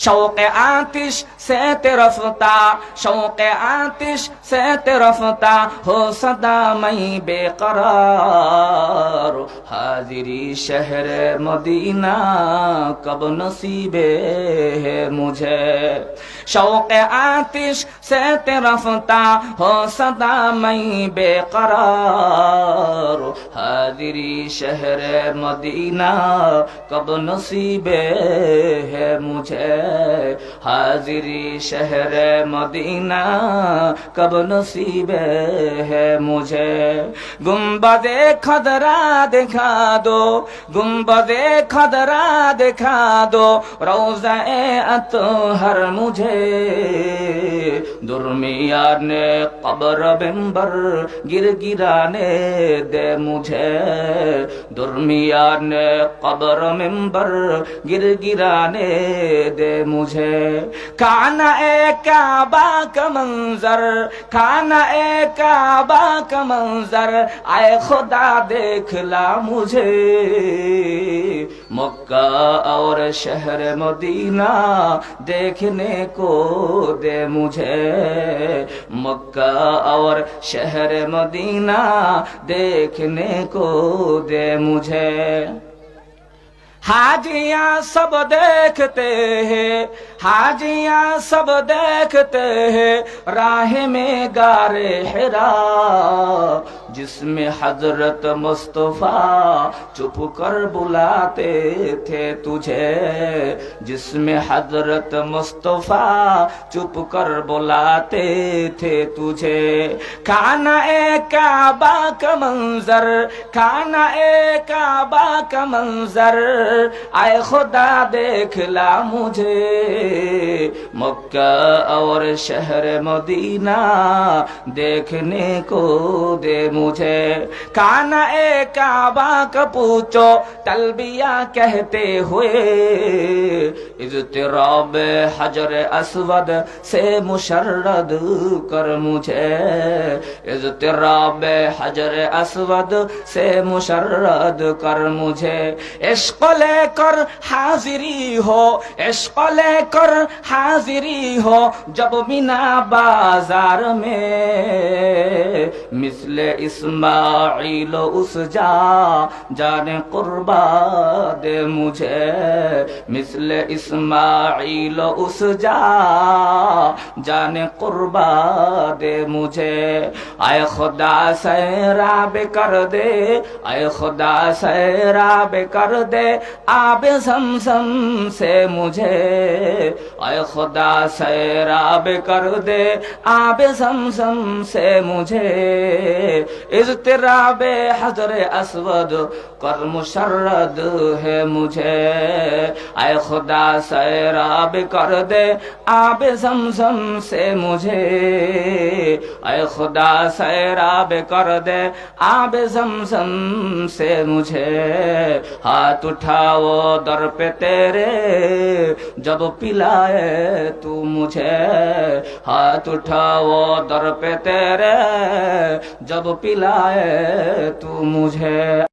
शौक़ आतिश से तरफता, शौक़ आतिश से तरफता हो सदा मैं बेकरार। हाजिरी शहर मदीना कब नसीबे है मुझे। शौक़ आतिश से तरफता हो सदा मैं बेकरार। हाजिरी शहर मदीना कब नसीबे है मुझे। हाजिरी शहर मदीना कब नसीबे है मुझे। गुंबदे खदरा दिखा दो, गुंबदे खदरा दिखा दो, रोज़े अतहर मुझे। दुर्मियाने कब्र बिंबर गिरगिराने दे मुझे। दुर्मियाने कब्र मिंबर गिरगिराने दे मुझे। खाना ए काबा का मंजर, खाना ए काबा का मंजर, आए खुदा देखला मुझे। मक्का और शहर मदीना देखने को दे मुझे। मक्का और शहर मदीना देखने को दे मुझे। हाजियां सब देखते हैं, हाजियां सब देखते हैं राह में गारे हिरा, जिसमें हजरत मुस्तफा चुप कर बुलाते थे तुझे। जिसमें हजरत मुस्तफा चुप कर बुलाते थे तुझे। खाना ए काबा का मंजर, खाना ए काबा का मंजर, आए खुदा देखला मुझे। मक्का और शहर मदीना देखने को दे मुझे। खाना ए काबा का पूछो तलबिया कहते हुए, इज़्तिराब हजर असवद से मुशर्रद कर मुझे। इज़्तिराब हजर असवद से मुशर्रद कर मुझे। इश्क लेकर हाजिरी हो, इश्क लेकर हाजिरी हो जब मिना बाजार में, मिसले इस्माइल उस जाने कुर्बा दे मुझे। मिसले इस्माइल उस जाने कुर्बा दे मुझे। आए खुदा सैराब कर दे, आए खुदा सैराब कर दे आबे ज़मज़म से मुझे। आए खुदा सैराब कर दे आबे ज़मज़म से मुझे। इज़्तिराबे हज़र असवद कर मुशर्रद है मुझे। आए खुदा सैराब कर दे आबे ज़मज़म से मुझे। आए खुदा सैराब कर दे आबे ज़मज़म से मुझे। हाथ उठाओ दर पे तेरे जब पिलाए तू मुझे। हाथ उठाओ दर पे तेरे जब पिलाए तू मुझे।